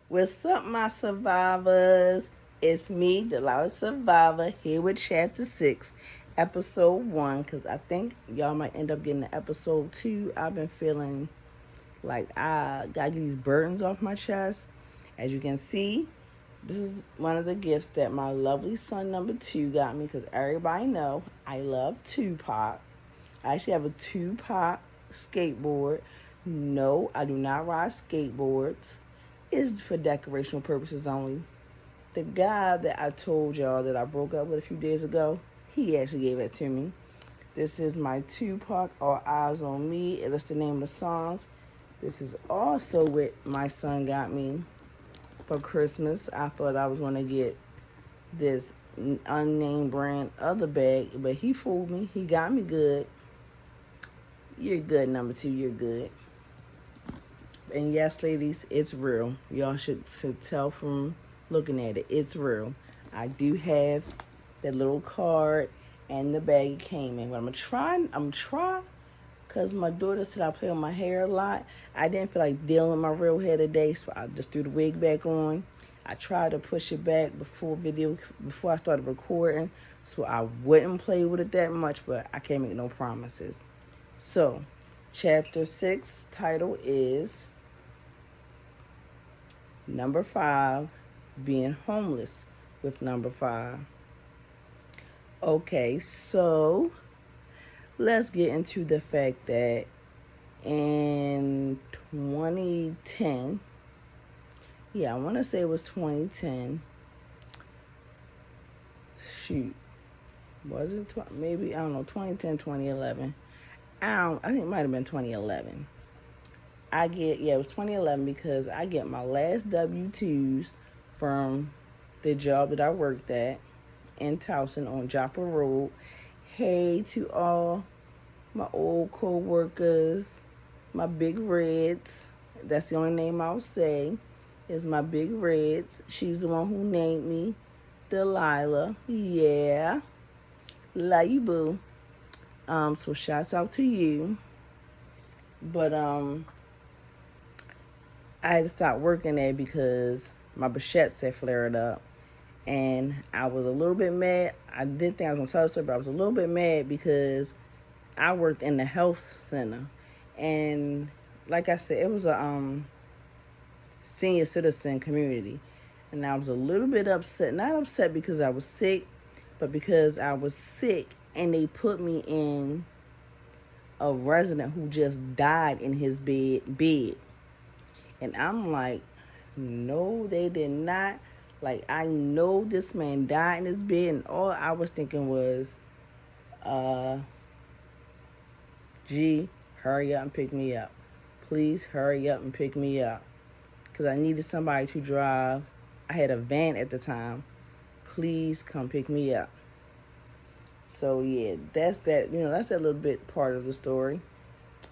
What's up, my survivors? It's me, Delilah Survivor, here with Chapter 6, Episode 1, because I think y'all might end up getting the Episode 2. I've been feeling like I gotta get these burdens off my chest. As you can see, this is one of the gifts that my lovely son number 2 got me, because everybody know I love Tupac. I actually have a Tupac skateboard. No, I do not ride skateboards. It's for decorational purposes only. The guy that I told y'all that I broke up with a few days ago, he actually gave it to me. This is my Tupac, All Eyes on Me. That's the name of the songs. This is also what my son got me for Christmas. I thought I was going to get this unnamed brand other bag, but he fooled me. He got me good. You're good, number 2. You're good. And yes, ladies, it's real. Y'all should tell from looking at it. It's real. I do have that little card and the bag it came in. But I'm try, because my daughter said I play with my hair a lot. I didn't feel like dealing with my real hair today, so I just threw the wig back on. I tried to push it back before I started recording, so I wouldn't play with it that much, but I can't make no promises. So, chapter 6 title is Number 5, being homeless with number 5. Okay, so let's get into the fact that in 2010, I want to say it was 2010. Shoot, was it maybe, I don't know, 2010, 2011. I think it might have been 2011. It was 2011 because I get my last W-2s from the job that I worked at in Towson on Joppa Road. Hey to all my old co-workers, my big reds. That's the only name I'll say is my big reds. She's the one who named me Delilah. Yeah. Love you, boo. So shouts out to you. But I had to stop working there because my Behçets had flared up. And I was a little bit mad. I didn't think I was going to tell the story, but I was a little bit mad because I worked in the health center. And like I said, it was a senior citizen community. And I was a little bit upset. Not upset because I was sick, but because I was sick and they put me in a resident who just died in his bed. And I'm like, no, they did not. Like, I know this man died in his bed, and all I was thinking was, gee, hurry up and pick me up. Please hurry up and pick me up. Because I needed somebody to drive. I had a van at the time. Please come pick me up. So, yeah, that's that. That's that little bit part of the story.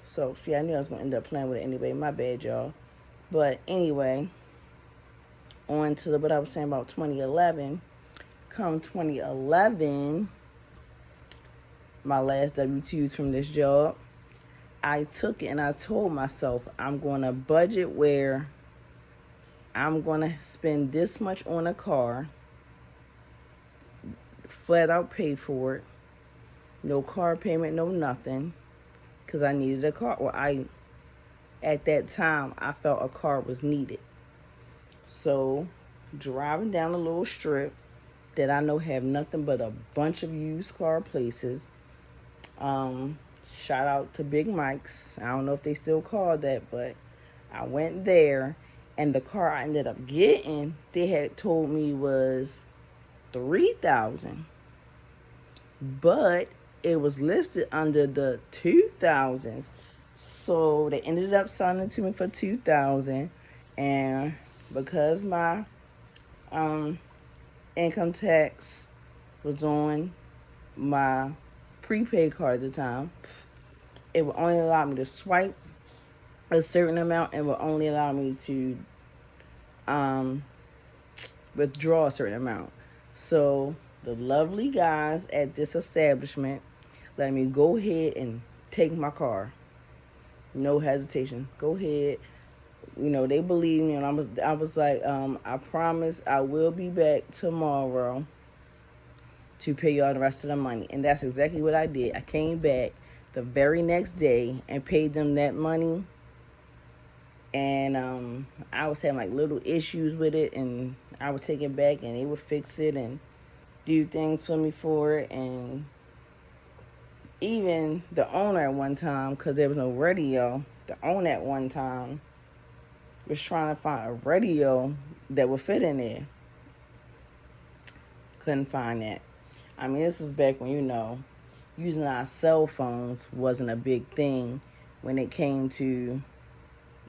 So, see, I knew I was going to end up playing with it anyway. My bad, y'all. But anyway, on to what I was saying about 2011. Come 2011, my last W-2s from this job, I took it and I told myself I'm going to budget where I'm going to spend this much on a car, flat out pay for it, no car payment, no nothing, because I needed a car. At that time, I felt a car was needed. So, driving down a little strip that I know have nothing but a bunch of used car places. Shout out to Big Mike's. I don't know if they still call that, but I went there, and the car I ended up getting, they had told me was $3,000, but it was listed under the 2,000s. So they ended up selling it to me for 2,000, and because my income tax was on my prepaid card at the time, it would only allow me to swipe a certain amount and would only allow me to withdraw a certain amount. So the lovely guys at this establishment let me go ahead and take my car. No hesitation. Go ahead. they believed me, and I was like, I promise I will be back tomorrow to pay y'all the rest of the money. And that's exactly what I did. I came back the very next day and paid them that money. And I was having like little issues with it, and I would take it back and they would fix it and do things for me for it. And even the owner at one time, because there was no radio, the owner at one time was trying to find a radio that would fit in there. Couldn't find that. I mean, this was back when, using our cell phones wasn't a big thing when it came to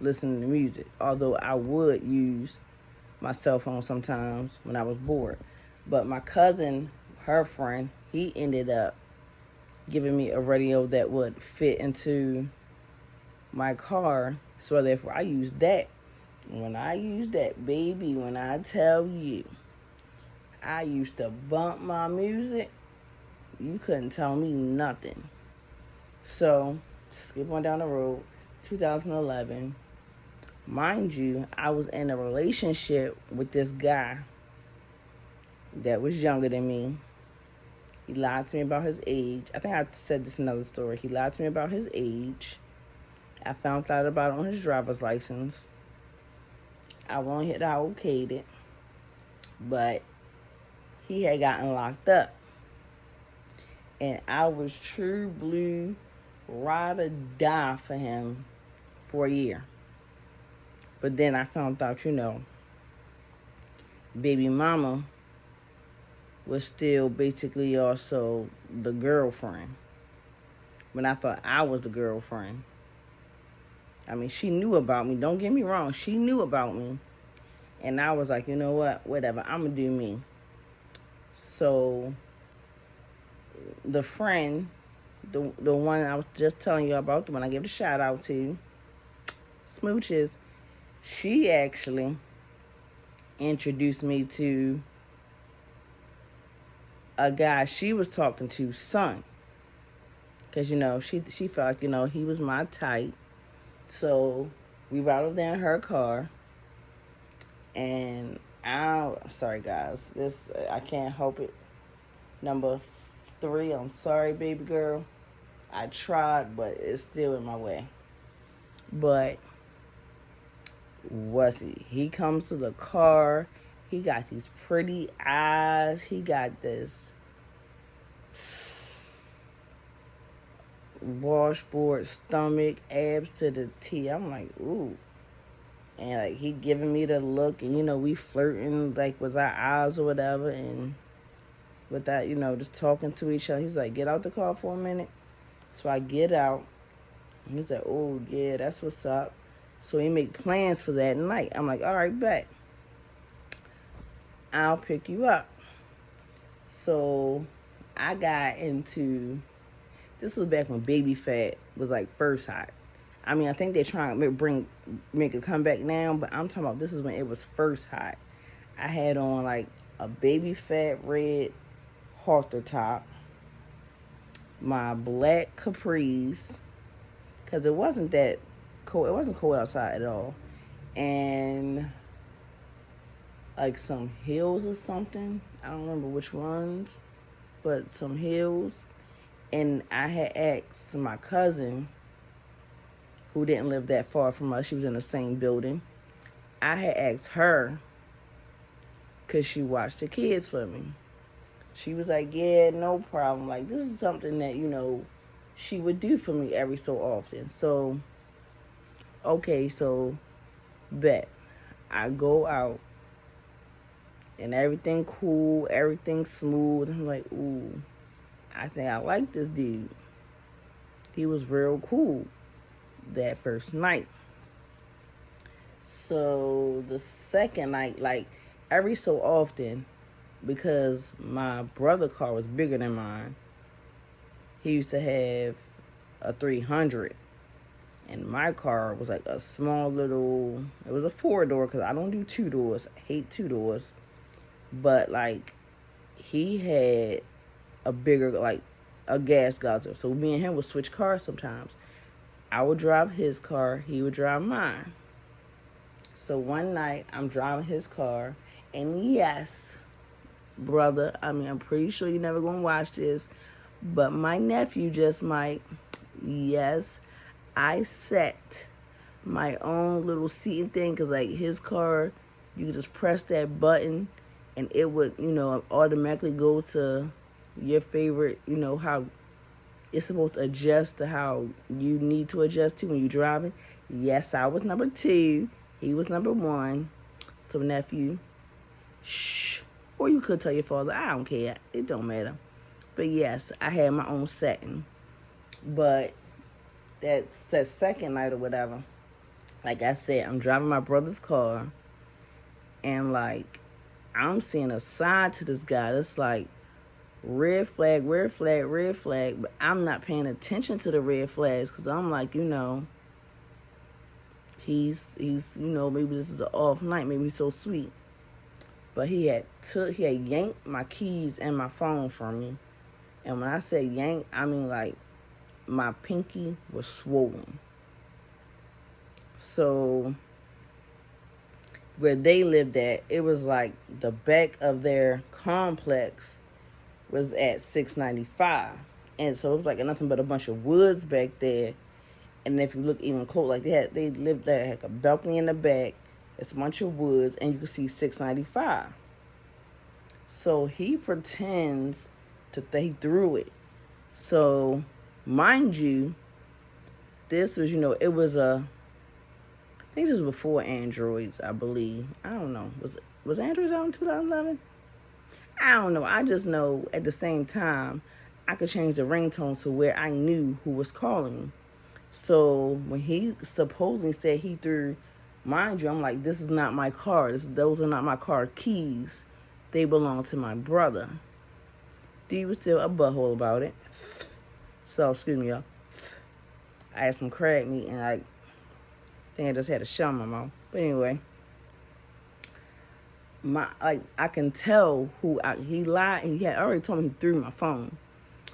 listening to music. Although I would use my cell phone sometimes when I was bored. But my cousin, her friend, he ended up giving me a radio that would fit into my car. So therefore I used that. When I used that, baby, when I tell you, I used to bump my music, you couldn't tell me nothing. So, skip on down the road, 2011. Mind you, I was in a relationship with this guy that was younger than me. He lied to me about his age. I think I said this in another story. He lied to me about his age. I found out about it on his driver's license. I won't hit I okayed it. But he had gotten locked up. And I was true blue, ride or die for him for a year. But then I found out, baby mama was still basically also the girlfriend. When I thought I was the girlfriend. I mean, she knew about me. Don't get me wrong. She knew about me. And I was like, you know what? Whatever. I'm going to do me. So, the friend, the one I was just telling you about, the one I gave a shout out to, Smooches, she actually introduced me to a guy she was talking to's son. Because, she felt like, he was my type. So we rode over there in her car. And I'm sorry, guys. I can't help it. Number 3, I'm sorry, baby girl. I tried, but it's still in my way. But what's he comes to the car. He got these pretty eyes. He got this washboard stomach, abs to the T. I'm like, ooh. And like he giving me the look, and we flirting like with our eyes or whatever, and with that, just talking to each other. He's like, get out the car for a minute. So I get out, and he's like, oh yeah, that's what's up. So he make plans for that night. I'm like, all right, bet. I'll pick you up. So I got into, this was back when Baby Fat was like first hot. I mean, I think they're trying to make a comeback now, but I'm talking about this is when it was first hot. I had on like a Baby Fat red halter top, my black capris, because it wasn't that cold. It wasn't cold outside at all. And like some heels or something. I don't remember which ones, but some heels. And I had asked my cousin, who didn't live that far from us, she was in the same building. I had asked her, because she watched the kids for me. She was like, yeah, no problem. Like, this is something that, she would do for me every so often. So, okay, so, bet. I go out, and everything cool, everything smooth. I'm like, ooh, I think I like this dude. He was real cool that first night. So, the second night, like, every so often, because my brother's car was bigger than mine, he used to have a 300. And my car was like a small little, it was a 4-door, because I don't do 2 doors. I hate 2 doors. But like, he had a bigger, like a gas guzzler. So me and him would switch cars sometimes. I would drive his car, he would drive mine. So one night I'm driving his car, and yes, brother, I mean, I'm pretty sure you're never going to watch this, but my nephew just might. Yes, I set my own little seating thing because, like, his car, you could just press that button and it would, automatically go to your favorite, how it's supposed to adjust to how you need to adjust to when you're driving. Yes, I was number two. He was number one. So, nephew, shh. Or you could tell your father, I don't care. It don't matter. But yes, I had my own setting. But that's that second night or whatever. Like I said, I'm driving my brother's car, and like I'm seeing a sign to this guy that's like red flag, red flag, red flag. But I'm not paying attention to the red flags because I'm like, he's maybe this is an off night, maybe he's so sweet. But he had yanked my keys and my phone from me. And when I say yank, I mean like my pinky was swollen. So where they lived at, it was like the back of their complex was at 695. And so it was like nothing but a bunch of woods back there. And if you look even close, like they lived there, had a balcony in the back, it's a bunch of woods, and you can see 695. So he pretends he threw it. So, mind you, this was, it was I think this was before Androids, I believe. I don't know. Was Androids out in 2011? I don't know. I just know at the same time, I could change the ringtone to where I knew who was calling me. So when he supposedly said he threw, mind you, I'm like, this is not my car. Those are not my car keys. They belong to my brother. D was still a butthole about it. So, excuse me, y'all. I had some crab meat and I think I just had a shell in my mouth. But anyway, I can tell he lied. He had already told me he threw my phone.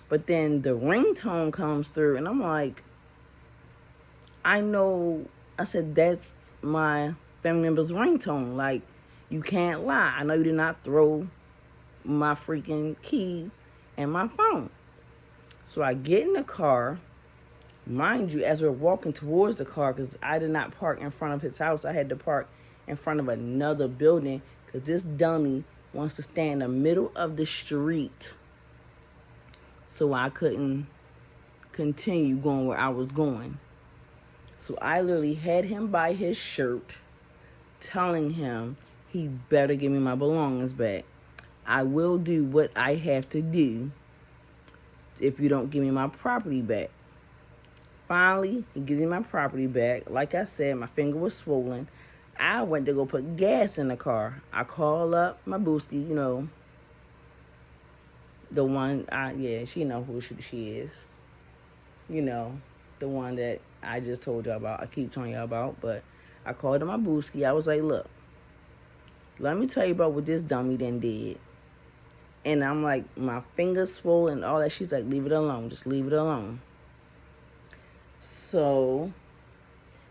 But then the ringtone comes through and I'm like, I know, I said, that's my family member's ringtone. Like, you can't lie. I know you did not throw my freaking keys and my phone. So I get in the car. Mind you, as we're walking towards the car, because I did not park in front of his house. I had to park in front of another building because this dummy wants to stand in the middle of the street. So I couldn't continue going where I was going. So I literally had him by his shirt, telling him he better give me my belongings back. I will do what I have to do if you don't give me my property back. Finally, he gives me my property back. Like I said, my finger was swollen. I went to go put gas in the car. I call up my boosty, the one, she know who she is. The one that I just told y'all about. I keep telling y'all about, but I called her my boosty. I was like, look, let me tell you about what this dummy then did. And I'm like, my fingers swollen and all that. She's like, leave it alone. Just leave it alone. So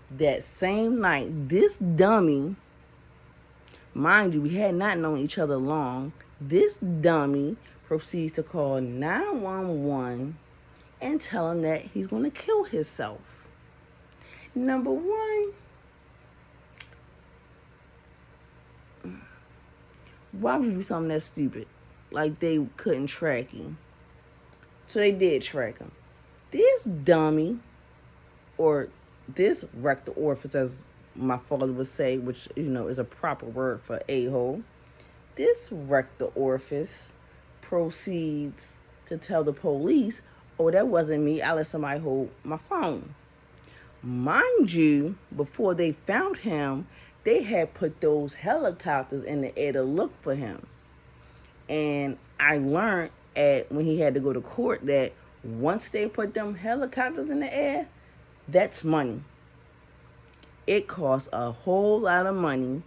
that same night, this dummy, mind you, we had not known each other long. This dummy proceeds to call 911 and tell him that he's going to kill himself. Number one, why would you do something that stupid? Like they couldn't track him. So they did track him. This dummy, or this rectal orifice, as my father would say, which, is a proper word for a-hole. This rectal orifice proceeds to tell the police, oh, that wasn't me. I let somebody hold my phone. Mind you, before they found him, they had put those helicopters in the air to look for him. And I learned when he had to go to court that once they put them helicopters in the air, that's money. It costs a whole lot of money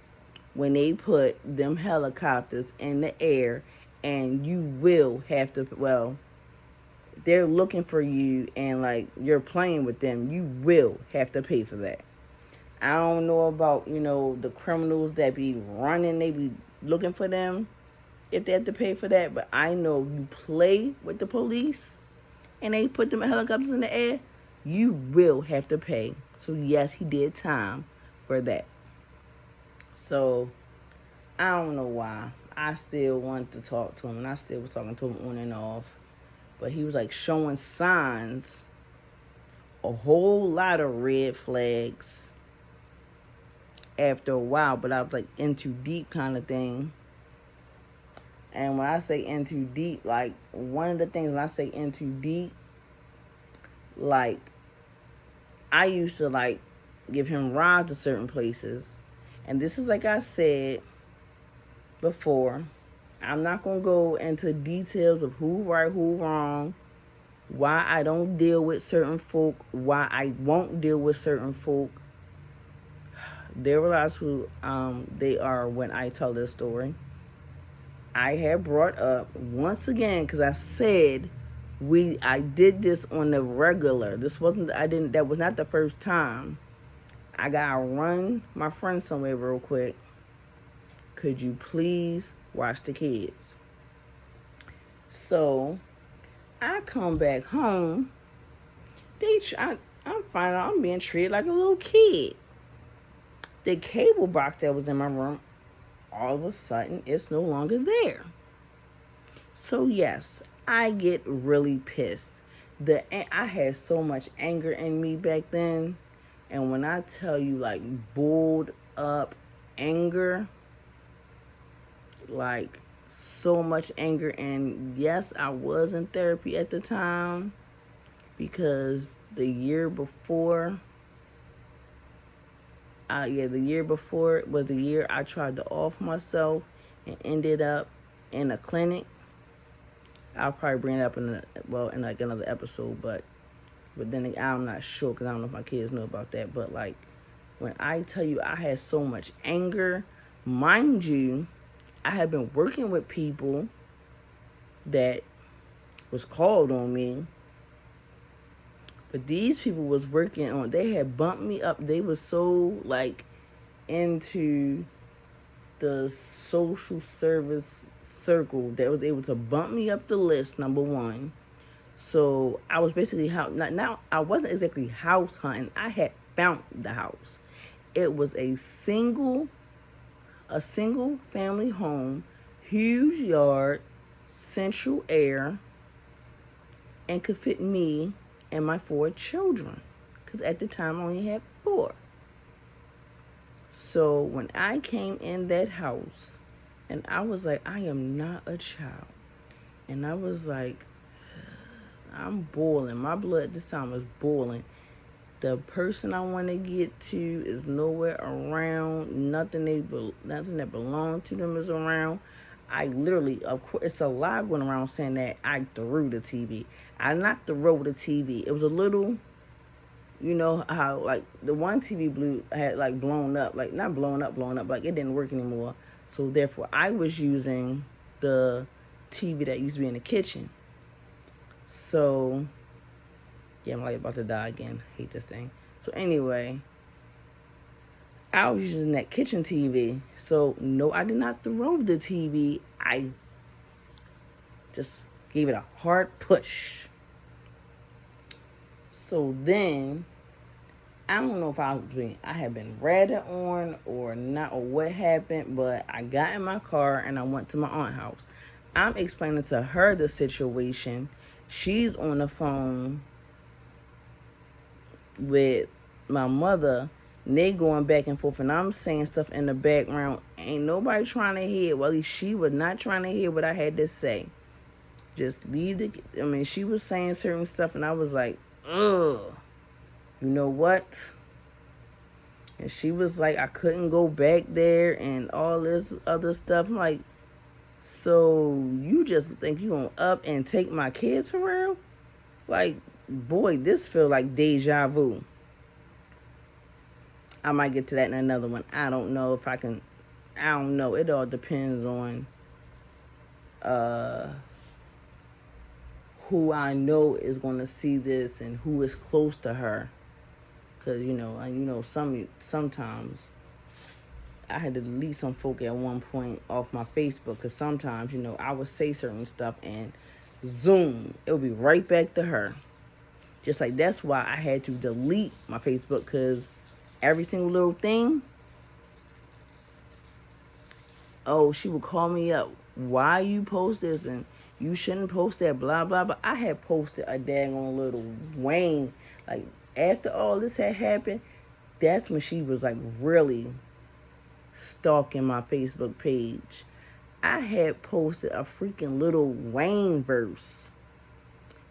when they put them helicopters in the air, and you will have to, they're looking for you and like you're playing with them, you will have to pay for that. I don't know about, the criminals that be running, they be looking for them if they have to pay for that. But I know you play with the police and they put them helicopters in the air, you will have to pay. So yes, he did time for that. So I don't know why. I still wanted to talk to him, and I still was talking to him on and off. But he was like showing signs, a whole lot of red flags after a while. But I was like in too deep kind of thing. And when I say in too deep, like one of the things when I say in too deep, like I used to like give him rides to certain places. And this is like I said before. I'm not going to go into details of who right, who wrong, why I don't deal with certain folk, why I won't deal with certain folk. They realize who they are when I tell this story. I had brought up once again because I said I did this on the regular. That was not the first time. I gotta run my friend somewhere real quick. Could you please watch the kids? So I come back home. I'm finding out I'm being treated like a little kid. The cable box that was in my room, all of a sudden, it's no longer there. So yes, I get really pissed. I had so much anger in me back then, and when I tell you like bulled up anger, like so much anger. And yes, I was in therapy at the time because the year before was the year I tried to off myself and ended up in a clinic. I'll probably bring it up in like another episode, but then I'm not sure because I don't know if my kids know about that. But like when I tell you I had so much anger, mind you, I had been working with people that was called on me, but these people was working on. They had bumped me up. They were so like into the social service circle that was able to bump me up the list. Number one, so I was basically now I wasn't exactly house hunting. I had found the house. It was a single family home, huge yard, central air, and could fit me and my 4 children. Because at the time I only had 4. So when I came in that house, and I was like, I am not a child. And I was like, I'm boiling. My blood this time was boiling. The person I want to get to is nowhere around. Nothing that belonged to them is around. I literally, of course, it's a lie going around saying that I threw the TV. I not threw the TV. It was a little, you know how like the one TV had like blown up, like not blown up, like it didn't work anymore. So therefore, I was using the TV that used to be in the kitchen. So yeah, I'm like about to die again. Hate this thing. So anyway, I was using that kitchen TV. So no, I did not throw the TV. I just gave it a hard push. So then, I don't know if I had been ratted on or not or what happened, but I got in my car and I went to my aunt's house. I'm explaining to her the situation. She's on the phone with my mother, and they going back and forth, and I'm saying stuff in the background. Ain't nobody trying to hear. Well, at least she was not trying to hear what I had to say. Just she was saying certain stuff, and I was like, ugh, you know what? And she was like, I couldn't go back there and all this other stuff. I'm like, so you just think you gonna up and take my kids for real? Like, boy, this feel like deja vu. I might get to that in another one. I don't know if I can. I don't know. It all depends on who I know is going to see this and who is close to her. Because, sometimes I had to delete some folk at one point off my Facebook. Because sometimes, I would say certain stuff and zoom, it would be right back to her. Just like that's why I had to delete my Facebook, because every single little thing, she would call me up. Why you post this and you shouldn't post that, blah, blah, blah. I had posted a daggone little Wayne. Like, after all this had happened, that's when she was like really stalking my Facebook page. I had posted a freaking Lil Wayne verse.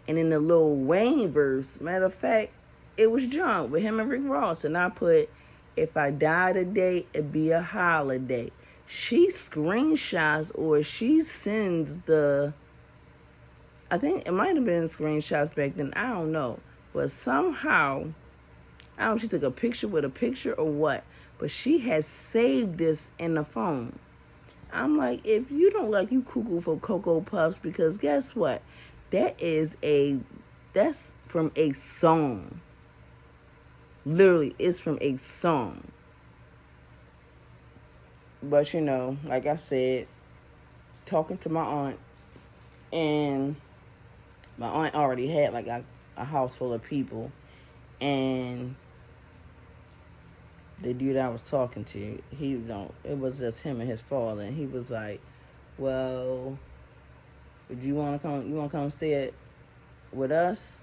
And in the Lil Wayne verse, matter of fact, it was John with him and Rick Ross. And I put, if I die today, it'd be a holiday. She screenshots or she sends I think it might have been screenshots back then. I don't know. But somehow, I don't know if she took a picture with a picture or what. But she has saved this in the phone. I'm like, if you don't like, you cuckoo for Cocoa Puffs, because guess what? That's from a song. Literally, it's from a song. But, like I said, talking to my aunt, and my aunt already had like a house full of people, and the dude I was talking to, it was just him and his father, and he was like, well, would you want to come stay with us?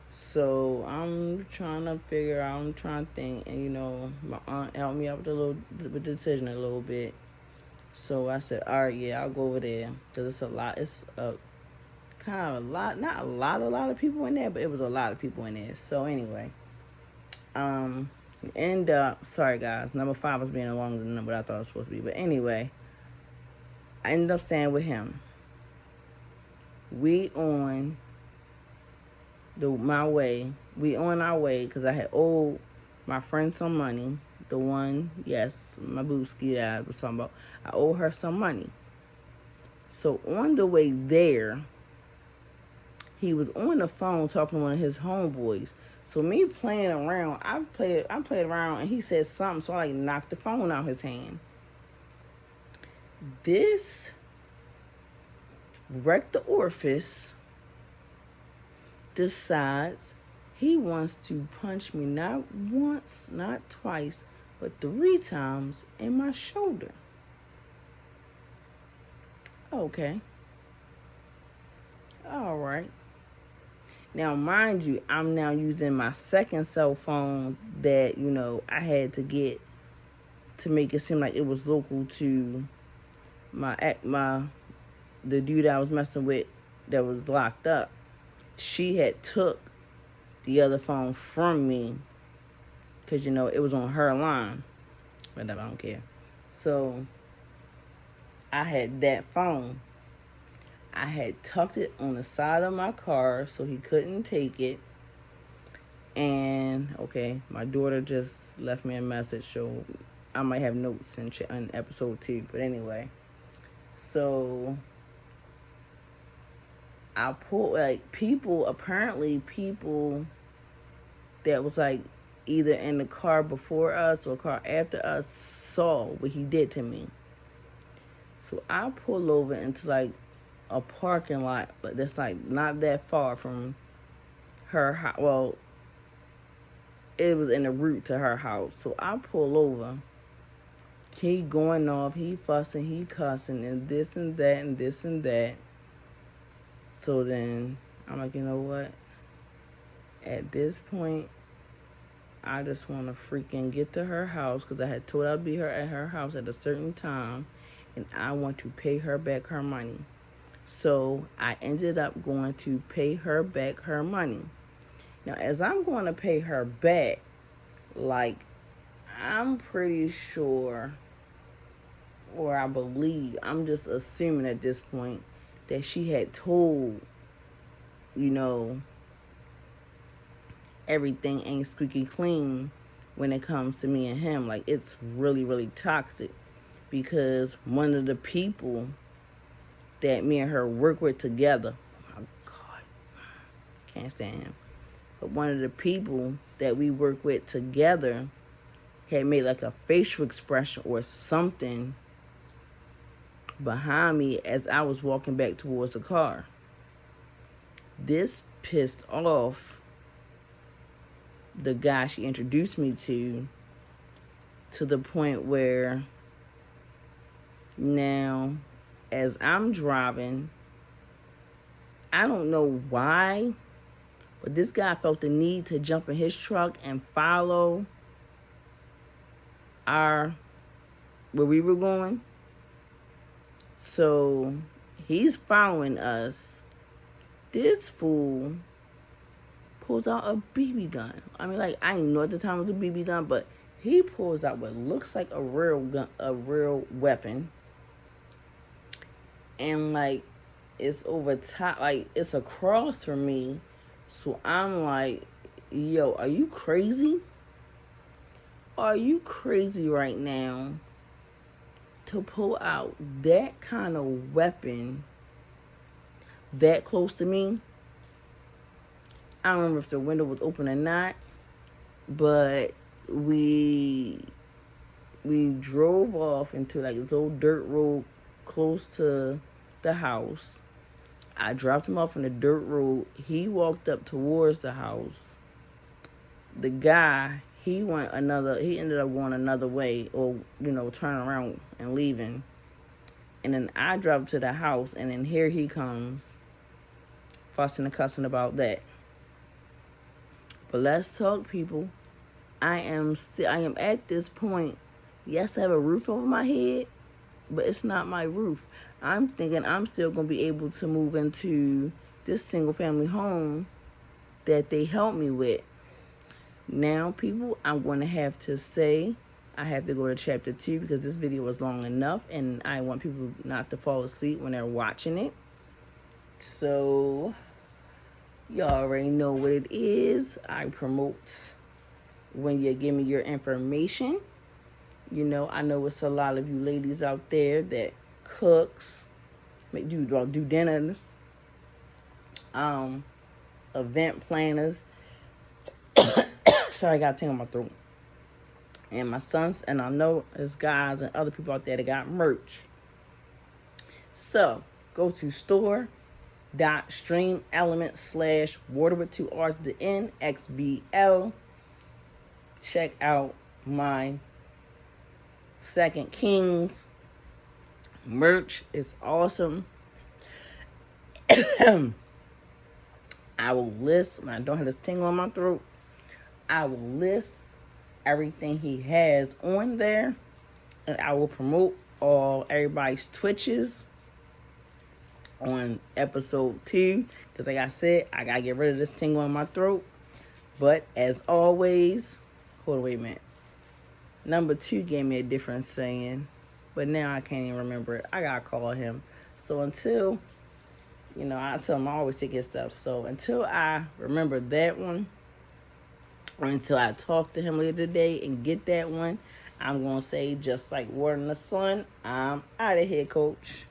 So I'm trying to think, and my aunt helped me out with the decision a little bit. So I said, all right, yeah, I'll go over there, because it's a lot. It's kind of a lot, not a lot of people in there, but it was a lot of people in there. So anyway, sorry guys, number 5 was being longer than what I thought it was supposed to be. But anyway, I ended up staying with him. We on our way, because I had owed my friend some money. The one, yes, my booski that I was talking about, I owe her some money. So on the way there, he was on the phone talking to one of his homeboys. So me playing around, I played around, and he said something, so I knocked the phone out his hand. This wrecked the orifice decides he wants to punch me not once, not twice, but 3 times in my shoulder. Okay. All right. Now, mind you, I'm now using my second cell phone that, I had to get to make it seem like it was local to the dude I was messing with that was locked up. She had took the other phone from me because, it was on her line. Whatever, I don't care. So I had that phone. I had tucked it on the side of my car so he couldn't take it. And, okay, my daughter just left me a message, so I might have notes in episode 2. But anyway, so I pulled, people that was, either in the car before us or car after us saw what he did to me. So I pulled over into, a parking lot, but that's, not that far from her house. Well, it was in the route to her house. So I pull over. He going off, he fussing, he cussing, and this and that, and this and that. So then I'm like, you know what? At this point, I just want to freaking get to her house, because I had told her I'd be at her house at a certain time, and I want to pay her back her money. So I ended up going to pay her back her money. Now, as I'm going to pay her back, I'm pretty sure, or I believe, I'm just assuming at this point, that she had told, everything ain't squeaky clean when it comes to me and him. It's really, really toxic, because one of the people that me and her work with together, oh my God, can't stand him. but one of the people that we work with together had made like a facial expression or something behind me as I was walking back towards the car. This pissed off the guy she introduced me to the point where now, as I'm driving, I don't know why, but this guy felt the need to jump in his truck and follow where we were going. So he's following us. This fool pulls out a BB gun. I mean, like, I didn't know at the time it was a BB gun, but he pulls out what looks like a real gun, a real weapon. And like, it's over top, like it's across from me. So I'm like, yo, are you crazy? Are you crazy right now to pull out that kind of weapon that close to me? I don't remember if the window was open or not, but we drove off into like this old dirt road close to the house. I dropped him off on the dirt road. He walked up towards the house. The guy, he ended up going another way, or, turning around and leaving. And then I drove to the house, and then here he comes, fussing and cussing about that. But let's talk, people. I am at this point. Yes, I have a roof over my head, but it's not my roof. I'm thinking I'm still going to be able to move into this single family home that they helped me with. Now, people, I'm going to have to say I have to go to chapter 2 because this video was long enough and I want people not to fall asleep when they're watching it. So, y'all already know what it is. I promote when you give me your information. I know it's a lot of you ladies out there that cooks, do dinners, event planners. Sorry, I got a thing on my throat. And my sons, and I know there's guys and other people out there that got merch. So go to store.streamelements/water with 2 R's the NXBL. Check out my Second Kings merch. Is awesome. I will list, when I don't have this tingle on my throat, I will list everything he has on there, and I will promote everybody's Twitches on episode 2, because like I said, I gotta get rid of this tingle on my throat. But as always, hold on, wait a minute. Number 2 gave me a different saying, but now I can't even remember it. I gotta call him. So until, I tell him I always take his stuff. So until I remember that one, or until I talk to him later today and get that one, I'm gonna say, just like water in the sun, I'm out of here, coach.